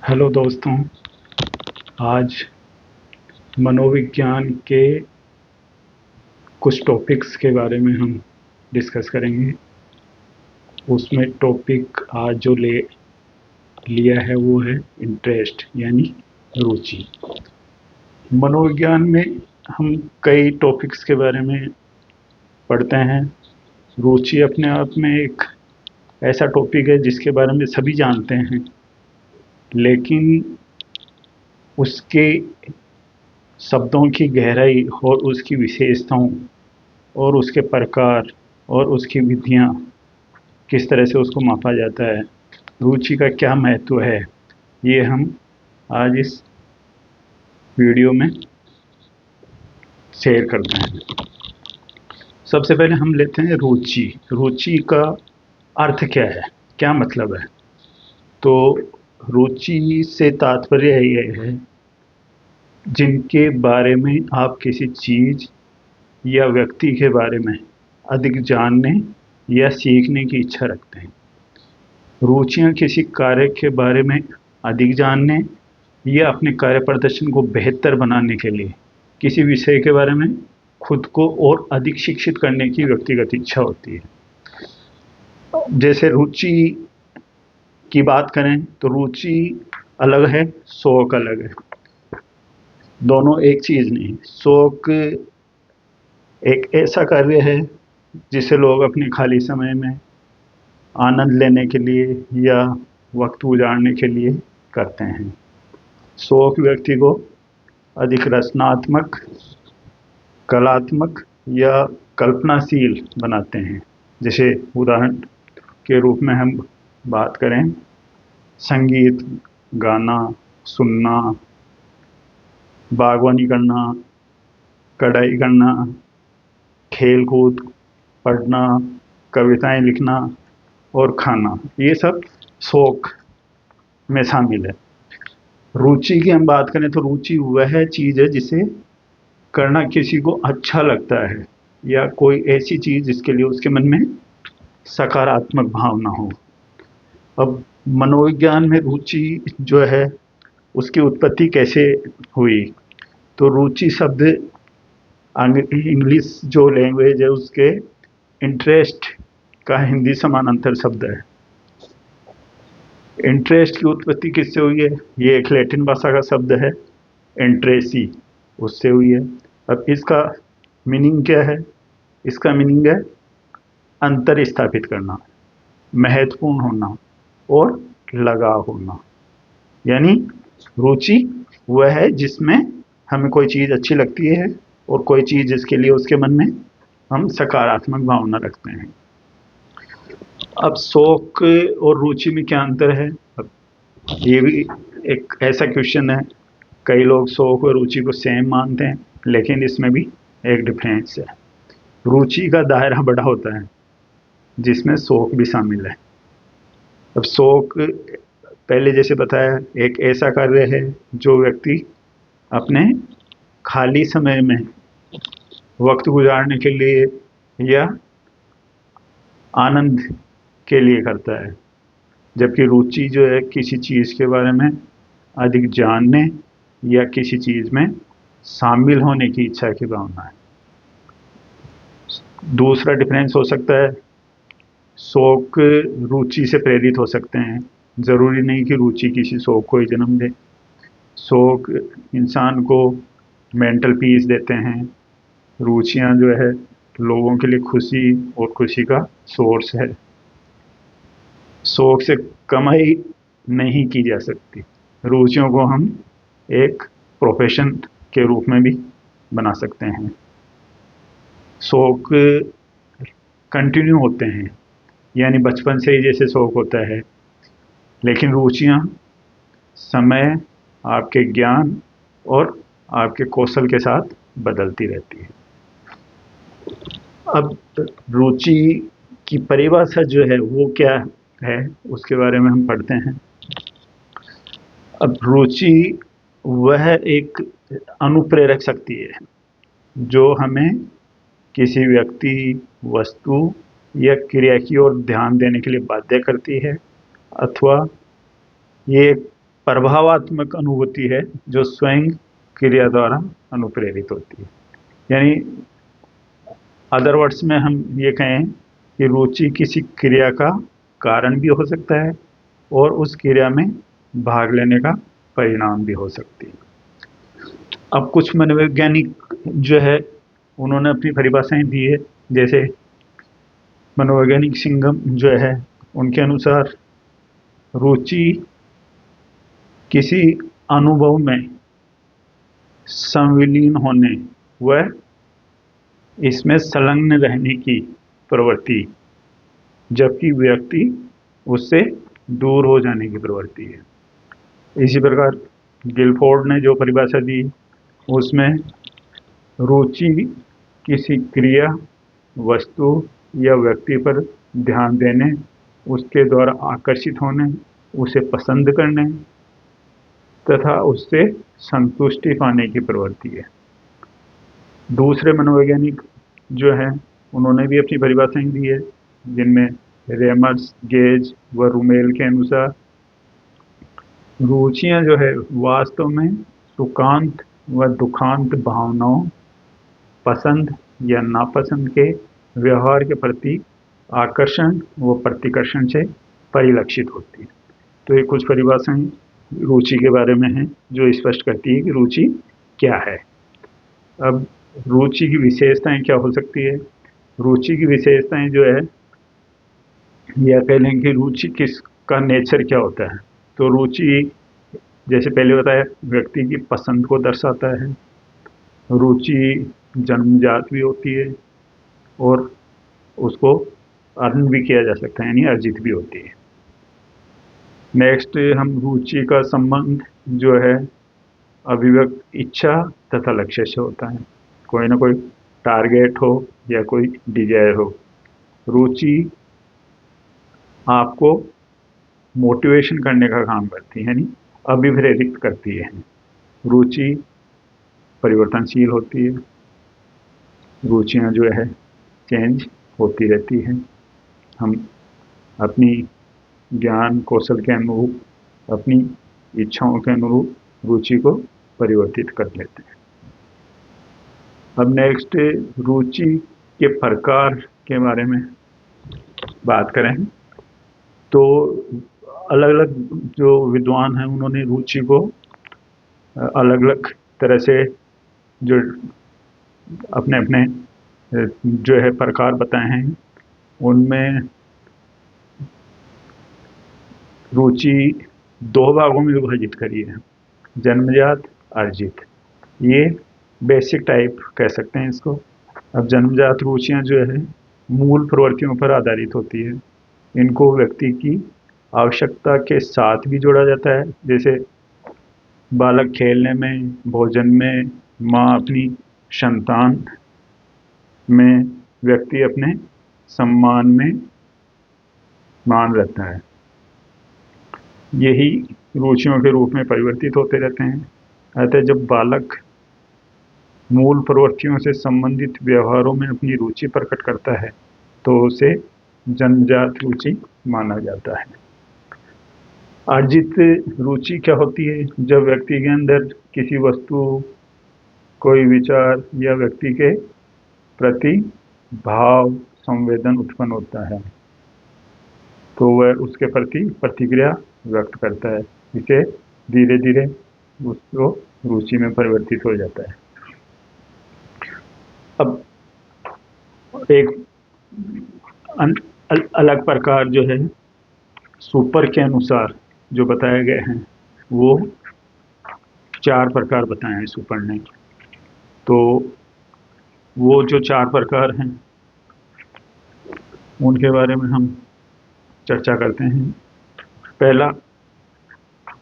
Hello दोस्तों। आज मनोविज्ञान के कुछ टॉपिक्स के बारे में हम डिस्कस करेंगे। उसमें टॉपिक आज जो लिया है वो है इंटरेस्ट यानी रुचि। मनोविज्ञान में हम कई टॉपिक्स के बारे में पढ़ते हैं। रुचि अपने आप में एक ऐसा टॉपिक है जिसके बारे में सभी जानते हैं, लेकिन उसके शब्दों की गहराई और उसकी विशेषताओं और उसके प्रकार और उसकी विधियाँ, किस तरह से उसको मापा जाता है, रुचि का क्या महत्व है, ये हम आज इस वीडियो में शेयर करते हैं। सबसे पहले हम लेते हैं रुचि। रुचि का अर्थ क्या है, क्या मतलब है? तो रुचि से तात्पर्य ये है जिनके बारे में आप किसी चीज़ या व्यक्ति के बारे में अधिक जानने या सीखने की इच्छा रखते हैं। रुचियाँ किसी कार्य के बारे में अधिक जानने या अपने कार्य प्रदर्शन को बेहतर बनाने के लिए किसी विषय के बारे में खुद को और अधिक शिक्षित करने की व्यक्तिगत इच्छा होती है। जैसे रुचि की बात करें तो रुचि अलग है, शौक अलग है। दोनों एक चीज़ नहीं। शौक एक ऐसा कार्य है जिसे लोग अपने खाली समय में आनंद लेने के लिए या वक्त गुजारने के लिए करते हैं। शौक व्यक्ति को अधिक रचनात्मक, कलात्मक या कल्पनाशील बनाते हैं। जैसे उदाहरण के रूप में हम बात करें, संगीत, गाना सुनना, बागवानी करना, कढ़ाई करना, खेल कूद, पढ़ना, कविताएं लिखना और खाना, ये सब शौक में शामिल है। रुचि की हम बात करें तो रुचि वह चीज़ है जिसे करना किसी को अच्छा लगता है या कोई ऐसी चीज़ जिसके लिए उसके मन में सकारात्मक भावना हो। अब मनोविज्ञान में रुचि जो है उसकी उत्पत्ति कैसे हुई? तो रुचि शब्द इंग्लिश जो लैंग्वेज है उसके इंटरेस्ट का हिंदी समानांतर शब्द है। इंटरेस्ट की उत्पत्ति किससे हुई है? ये एक लैटिन भाषा का शब्द है, इंट्रेसी, उससे हुई है। अब इसका मीनिंग क्या है? इसका मीनिंग है अंतर स्थापित करना, महत्वपूर्ण होना और लगाव होना। यानी रुचि वह है जिसमें हमें कोई चीज़ अच्छी लगती है और कोई चीज़ जिसके लिए उसके मन में हम सकारात्मक भावना रखते हैं। अब शौक और रुचि में क्या अंतर है? अब ये भी एक ऐसा क्वेश्चन है। कई लोग शौक और रुचि को सेम मानते हैं, लेकिन इसमें भी एक डिफरेंस है। रुचि का दायरा बड़ा होता है जिसमें शौक भी शामिल है। अब शौक पहले जैसे बताया एक ऐसा कार्य है जो व्यक्ति अपने खाली समय में वक्त गुजारने के लिए या आनंद के लिए करता है, जबकि रुचि जो है किसी चीज़ के बारे में अधिक जानने या किसी चीज़ में शामिल होने की इच्छा की भावना है। दूसरा डिफरेंस हो सकता है, शौक रुचि से प्रेरित हो सकते हैं, ज़रूरी नहीं कि रुचि किसी शौक को ही जन्म दे। शौक इंसान को मेंटल पीस देते हैं, रुचियाँ जो है लोगों के लिए खुशी और खुशी का सोर्स है। शौक से कमाई नहीं की जा सकती। रुचियों को हम एक प्रोफेशन के रूप में भी बना सकते हैं। शौक कंटिन्यू होते हैं, यानी बचपन से ही जैसे शौक होता है, लेकिन रुचियाँ समय, आपके ज्ञान और आपके कौशल के साथ बदलती रहती है। अब रुचि की परिभाषा जो है वो क्या है उसके बारे में हम पढ़ते हैं। अब रुचि वह एक अनुप्रेरक शक्ति है जो हमें किसी व्यक्ति, वस्तु या क्रिया की ओर ध्यान देने के लिए बाध्य करती है, अथवा ये एक प्रभावात्मक अनुभूति है जो स्वयं क्रिया द्वारा अनुप्रेरित होती है। यानी अदर वर्ड्स में हम ये कहें कि रुचि किसी क्रिया का कारण भी हो सकता है और उस क्रिया में भाग लेने का परिणाम भी हो सकती है। अब कुछ मनोवैज्ञानिक जो है उन्होंने अपनी परिभाषाएं दी है। जैसे मनोवैज्ञानिक सिंघम जो है उनके अनुसार रुचि किसी अनुभव में संविलीन होने व इसमें संलग्न रहने की प्रवृत्ति, जबकि व्यक्ति उससे दूर हो जाने की प्रवृत्ति है। इसी प्रकार गिलफोर्ड ने जो परिभाषा दी उसमें रुचि किसी क्रिया, वस्तु या व्यक्ति पर ध्यान देने, उसके द्वारा आकर्षित होने, उसे पसंद करने तथा उससे संतुष्टि पाने की प्रवृत्ति है। दूसरे मनोवैज्ञानिक जो हैं उन्होंने भी अपनी परिभाषाएं दी है, जिनमें रेमर्स, गेज व रूमेल के अनुसार रुचियां जो है वास्तव में सुखांत व दुखांत भावनाओं, पसंद या नापसंद के व्यवहार के प्रति आकर्षण व प्रतिकर्षण से परिलक्षित होती है। तो ये कुछ परिभाषाएं रुचि के बारे में हैं जो स्पष्ट करती है कि रुचि क्या है। अब रुचि की विशेषताएं क्या हो सकती है? रुचि की विशेषताएं जो है या कह लें कि रुचि किसका नेचर क्या होता है। तो रुचि जैसे पहले बताया व्यक्ति की पसंद को दर्शाता है। रुचि जन्मजात भी होती है और उसको अर्न भी किया जा सकता है, यानी अर्जित भी होती है। नेक्स्ट हम रुचि का संबंध जो है अभिव्यक्त इच्छा तथा लक्ष्य से होता है। कोई ना कोई टारगेट हो या कोई डिजायर हो। रुचि आपको मोटिवेशन करने का काम करती है, यानी अभिप्रेरित करती है। रुचि परिवर्तनशील होती है। रुचियां जो है चेंज होती रहती हैं। हम अपनी ज्ञान कौशल के अनुरूप, अपनी इच्छाओं के अनुरूप रुचि को परिवर्तित कर लेते हैं। अब नेक्स्ट रुचि के प्रकार के बारे में बात करें तो अलग अलग जो विद्वान हैं उन्होंने रुचि को अलग अलग तरह से जो अपने अपने जो है प्रकार बताए हैं। उनमें रुचि दो भागों में विभाजित करी है, जन्मजात, अर्जित। ये बेसिक टाइप कह सकते हैं इसको। अब जन्मजात रुचियां जो है मूल प्रवृत्तियों पर आधारित होती है। इनको व्यक्ति की आवश्यकता के साथ भी जोड़ा जाता है। जैसे बालक खेलने में, भोजन में, माँ अपनी संतान में, व्यक्ति अपने सम्मान में मान रहता है। यही रुचियों के रूप में परिवर्तित होते रहते हैं। अतः जब बालक मूल प्रवृत्तियों से संबंधित व्यवहारों में अपनी रुचि प्रकट करता है तो उसे जन्मजात रुचि माना जाता है। अर्जित रुचि क्या होती है? जब व्यक्ति के अंदर किसी वस्तु, कोई विचार या व्यक्ति के प्रति भाव, संवेदन उत्पन्न होता है तो वह उसके प्रति प्रतिक्रिया व्यक्त करता है। इसे धीरे धीरे उसको रुचि में परिवर्तित हो जाता है। अब एक अलग प्रकार जो है सुपर के अनुसार जो बताए गए हैं वो 4 प्रकार बताए हैं सुपर ने। तो वो जो 4 प्रकार हैं उनके बारे में हम चर्चा करते हैं। पहला,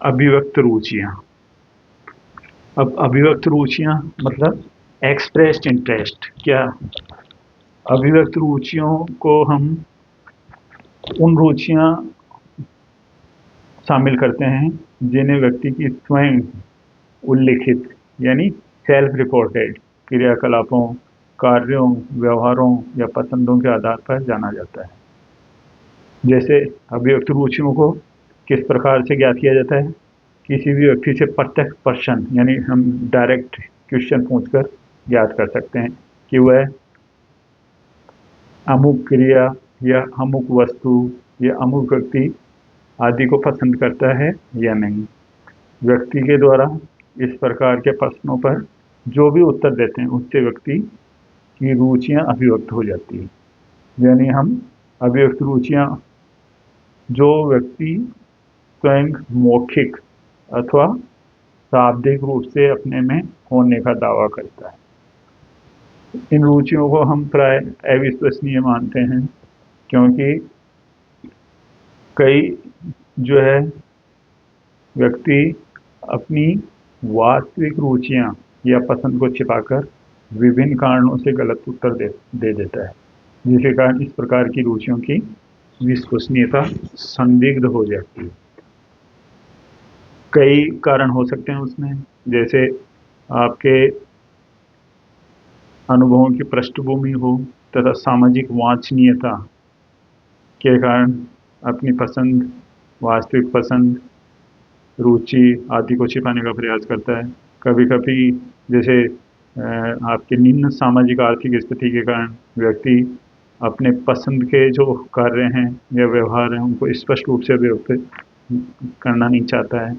अभिव्यक्त रुचियां। अब अभिव्यक्त रुचियां मतलब एक्सप्रेस्ड इंटरेस्ट। क्या? अभिव्यक्त रुचियों को हम उन रुचियां शामिल करते हैं जिन्हें व्यक्ति की स्वयं उल्लिखित यानी सेल्फ रिपोर्टेड क्रियाकलापों, कार्यों, व्यवहारों या पसंदों के आधार पर जाना जाता है। जैसे अभिव्यक्त रुचियों को किस प्रकार से ज्ञात किया जाता है? किसी भी व्यक्ति से प्रत्यक्ष प्रश्न यानी हम डायरेक्ट क्वेश्चन पूछकर ज्ञात कर सकते हैं कि वह अमुक क्रिया या अमुक वस्तु या अमुक व्यक्ति आदि को पसंद करता है या नहीं। व्यक्ति के द्वारा इस प्रकार के प्रश्नों पर जो भी उत्तर देते हैं उससे व्यक्ति की रुचियां अभिव्यक्त हो जाती हैं। यानी हम अभिव्यक्त रुचियां जो व्यक्ति स्वयं मौखिक अथवा शाब्दिक रूप से अपने में होने का दावा करता है। इन रुचियों को हम प्राय अविश्वसनीय मानते हैं, क्योंकि कई जो है व्यक्ति अपनी वास्तविक रुचियां या पसंद को छिपाकर विभिन्न कारणों से गलत उत्तर दे देता है, जिसके कारण इस प्रकार की रुचियों की विश्वसनीयता संदिग्ध हो जाती है। कई कारण हो सकते हैं उसमें, जैसे आपके अनुभवों की पृष्ठभूमि हो तथा सामाजिक वांछनीयता के कारण अपनी पसंद, वास्तविक पसंद, रुचि आदि को छिपाने का प्रयास करता है। कभी कभी जैसे आपके निम्न सामाजिक आर्थिक स्थिति के कारण व्यक्ति अपने पसंद के जो कार्य हैं या व्यवहार हैं उनको स्पष्ट रूप से व्यक्त करना नहीं चाहता है।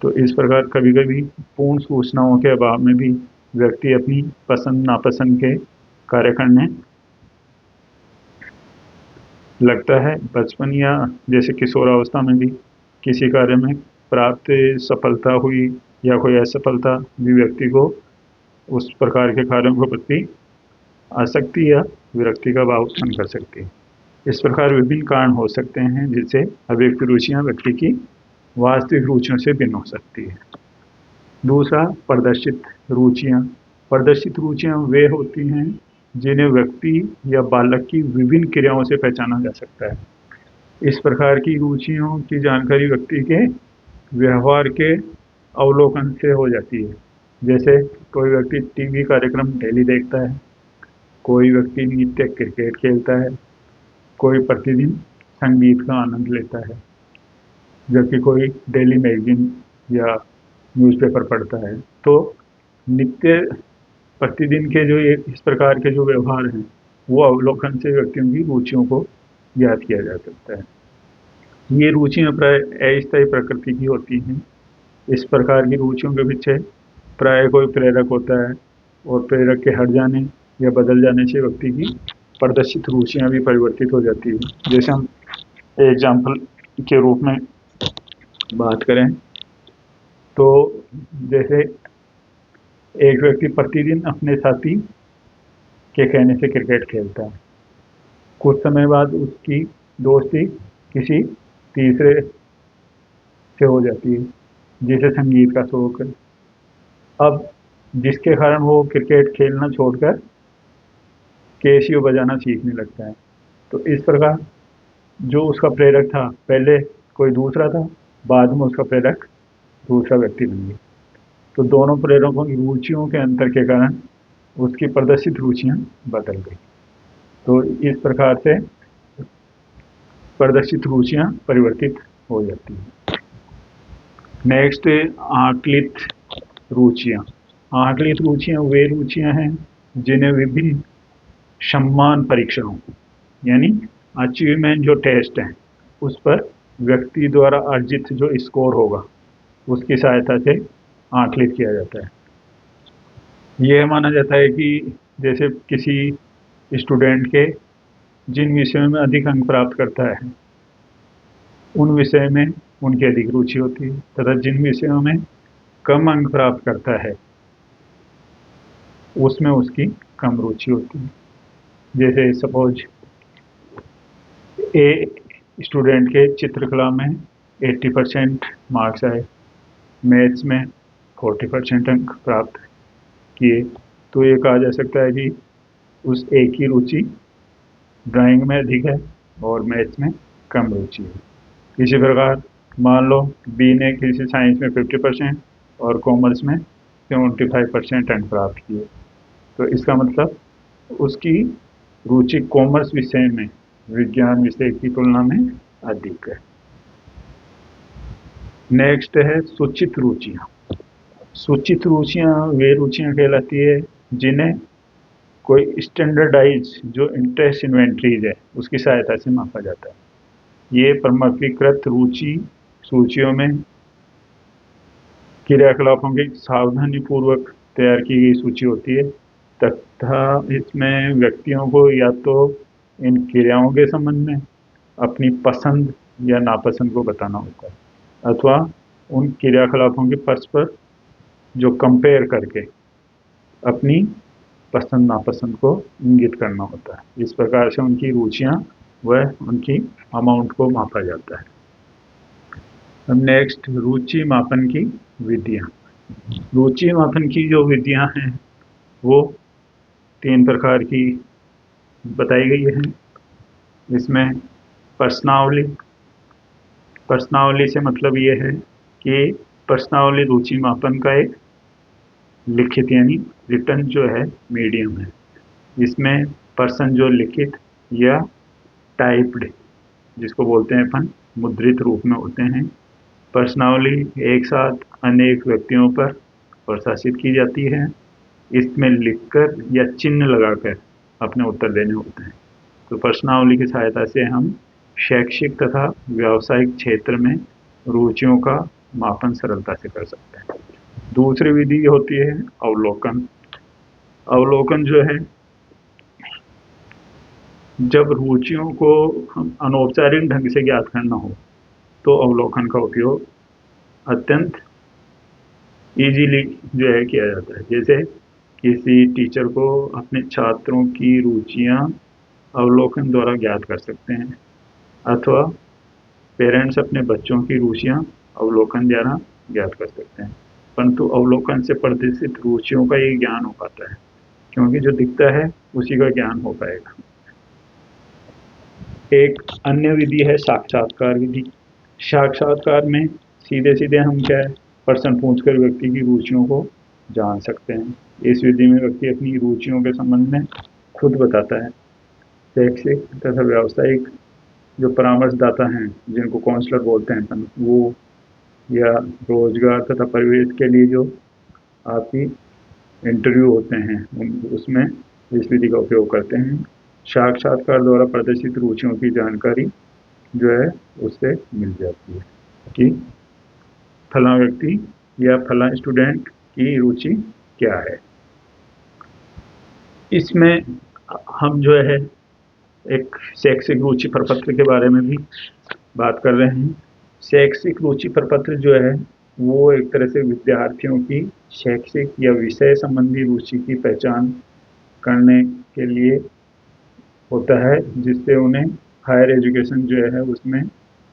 तो इस प्रकार कभी कभी पूर्ण सूचनाओं के अभाव में भी व्यक्ति अपनी पसंद नापसंद के कार्य करने लगता है। बचपन या जैसे किशोरावस्था में भी किसी कार्य में प्राप्त सफलता हुई या कोई असफलता भी व्यक्ति को उस प्रकार के कार्यों के प्रति आसक्ति या विरक्ति का भाव उत्पन्न कर सकती है। इस प्रकार विभिन्न कारण हो सकते हैं जिससे अभिव्यक्त रुचियां व्यक्ति की वास्तविक रुचियों से भिन्न हो सकती है। दूसरा, प्रदर्शित रुचियां। प्रदर्शित रुचियां वे होती हैं जिन्हें व्यक्ति या बालक की विभिन्न क्रियाओं से पहचाना जा सकता है। इस प्रकार की रुचियों की जानकारी व्यक्ति के व्यवहार के अवलोकन से हो जाती है। जैसे कोई व्यक्ति टीवी कार्यक्रम डेली देखता है, कोई व्यक्ति नित्य क्रिकेट खेलता है, कोई प्रतिदिन संगीत का आनंद लेता है, जबकि कोई डेली मैगजीन या न्यूज़पेपर पढ़ता है। तो नित्य प्रतिदिन के जो ये इस प्रकार के जो व्यवहार हैं वो अवलोकन से व्यक्तियों की रुचियों को ज्ञात किया जा सकता है। ये रुचियां प्राय अस्थायी प्रकृति की होती हैं। इस प्रकार की रुचियों के पीछे प्राय कोई प्रेरक होता है और प्रेरक के हट जाने या बदल जाने से व्यक्ति की प्रदर्शित रुचियां भी परिवर्तित हो जाती है। जैसे हम एग्जाम्पल के रूप में बात करें तो जैसे एक व्यक्ति प्रतिदिन अपने साथी के कहने से क्रिकेट खेलता है, कुछ समय बाद उसकी दोस्ती किसी तीसरे से हो जाती है जिसे संगीत का शौक है। अब जिसके कारण वो क्रिकेट खेलना छोड़कर कैसियो बजाना सीखने लगता है। तो इस प्रकार जो उसका प्रेरक था पहले कोई दूसरा था, बाद में उसका प्रेरक दूसरा व्यक्ति बन गया। तो दोनों प्रेरकों की रुचियों के अंतर के कारण उसकी प्रदर्शित रुचियां बदल गई। तो इस प्रकार से प्रदर्शित रुचियां परिवर्तित हो जाती हैं। नेक्स्ट, आकलित रुचियां। आकलित रुचियां वे रुचियां हैं जिन्हें विभिन्न सम्मान परीक्षणों यानी अचीवमेंट जो टेस्ट हैं उस पर व्यक्ति द्वारा अर्जित जो स्कोर होगा उसकी सहायता से आकलित किया जाता है। यह माना जाता है कि जैसे किसी स्टूडेंट के जिन विषयों में अधिक अंक प्राप्त करता है उन विषय में उनकी अधिक रुचि होती है तथा जिन विषयों में कम अंक प्राप्त करता है उसमें उसकी कम रुचि होती है। जैसे सपोज ए स्टूडेंट के चित्रकला में 80% मार्क्स आए, मैथ्स में 40% अंक प्राप्त किए, तो ये कहा जा सकता है कि उस ए की रुचि ड्राइंग में अधिक है और मैथ्स में कम रुचि है। इसी प्रकार मान लो बी ने किसी साइंस में 50% और कॉमर्स में 75% अंक प्राप्त किए, तो इसका मतलब उसकी रुचि कॉमर्स विषय में विज्ञान विषय की तुलना में अधिक है। नेक्स्ट है सूचित रुचियाँ। सूचित रुचियाँ वे रुचियाँ कहलाती है जिन्हें कोई स्टैंडर्डाइज जो इंटरेस्ट इन्वेंटरीज है उसकी सहायता से मापा जाता है। ये प्रमाणीकृत रुचि सूचियों में क्रियाकलापों की सावधानी पूर्वक तैयार की गई सूची होती है तथा इसमें व्यक्तियों को या तो इन क्रियाओं के संबंध में अपनी पसंद या नापसंद को बताना होता है अथवा उन क्रियाकलापों के परस्पर जो कंपेयर करके अपनी पसंद नापसंद को इंगित करना होता है। इस प्रकार से उनकी रुचियाँ व उनकी अमाउंट को मापा जाता है। अब नेक्स्ट रुचि मापन की विधियाँ। रुचि मापन की जो विधियाँ हैं वो 3 प्रकार की बताई गई हैं। इसमें प्रश्नावली। प्रश्नावली से मतलब ये है कि प्रश्नावली रुचि मापन का एक लिखित यानी रिटन जो है मीडियम है। इसमें प्रश्न जो लिखित या टाइप्ड जिसको बोलते हैं अपन मुद्रित रूप में होते हैं। प्रश्नावली एक साथ अनेक व्यक्तियों पर प्रशासित की जाती है। इसमें लिखकर या चिन्ह लगाकर अपने उत्तर देने होते हैं। तो प्रश्नावली की सहायता से हम शैक्षिक तथा व्यावसायिक क्षेत्र में रुचियों का मापन सरलता से कर सकते हैं। दूसरी विधि होती है अवलोकन। अवलोकन जो है जब रुचियों को हम अनौपचारिक ढंग से ज्ञात करना हो तो अवलोकन का उपयोग अत्यंत इजीली जो है किया जाता है। जैसे किसी टीचर को अपने छात्रों की रुचियां अवलोकन द्वारा ज्ञात कर सकते हैं अथवा पेरेंट्स अपने बच्चों की रुचियां अवलोकन द्वारा ज्ञात कर सकते हैं। परंतु अवलोकन से प्रदर्शित रुचियों का ये ज्ञान हो पाता है क्योंकि जो दिखता है उसी का ज्ञान हो पाएगा। एक अन्य विधि है साक्षात्कार विधि। साक्षात्कार में सीधे सीधे हम क्या है प्रश्न पूछकर व्यक्ति की रुचियों को जान सकते हैं। इस विधि में व्यक्ति अपनी रुचियों के संबंध में खुद बताता है। शैक्षिक तथा व्यावसायिक जो परामर्शदाता हैं जिनको काउंसलर बोलते हैं अपन वो या रोजगार तथा परिवेश के लिए जो आपकी इंटरव्यू होते हैं उसमें इस विधि का उपयोग करते हैं। साक्षात्कार द्वारा प्रदर्शित रुचियों की जानकारी जो है उससे मिल जाती है कि फला व्यक्ति या फला स्टूडेंट की रुचि क्या है। इसमें हम जो है एक शैक्षिक रुचि प्रपत्र के बारे में भी बात कर रहे हैं। शैक्षिक रुचि प्रपत्र जो है वो एक तरह से विद्यार्थियों की शैक्षिक या विषय संबंधी रुचि की पहचान करने के लिए होता है जिससे उन्हें हायर एजुकेशन जो है उसमें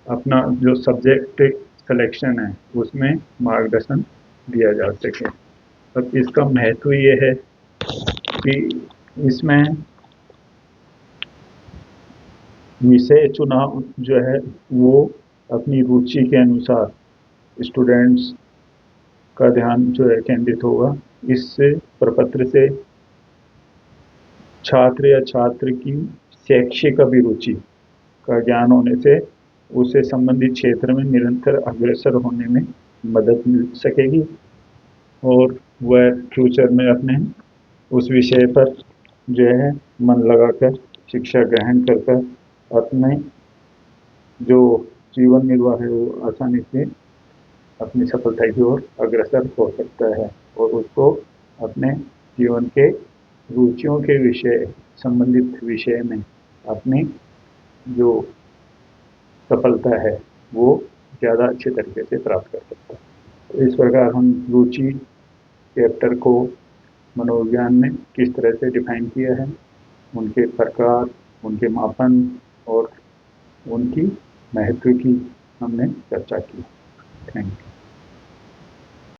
अपना जो सब्जेक्ट सिलेक्शन है उसमें मार्गदर्शन दिया जा सके। अब इसका महत्व ये है कि इसमें विषय चुनाव जो है वो अपनी रुचि के अनुसार स्टूडेंट्स का ध्यान जो है केंद्रित होगा। इससे प्रपत्र से छात्र या छात्र की शैक्षिक अभिरुचि का ज्ञान होने से उसे संबंधित क्षेत्र में निरंतर अग्रसर होने में मदद मिल सकेगी और वह फ्यूचर में अपने उस विषय पर जो है मन लगाकर शिक्षा ग्रहण कर अपने जो जीवन निर्वाह है वो आसानी से अपनी सफलता की ओर अग्रसर हो सकता है और उसको अपने जीवन के रुचियों के विषय संबंधित विषय में अपनी जो सफलता है वो ज़्यादा अच्छे तरीके से प्राप्त कर सकता है। तो इस प्रकार हम रुचि चैप्टर को मनोविज्ञान में किस तरह से डिफाइन किया है, उनके प्रकार, उनके मापन और उनकी महत्व की हमने चर्चा की। Thank you.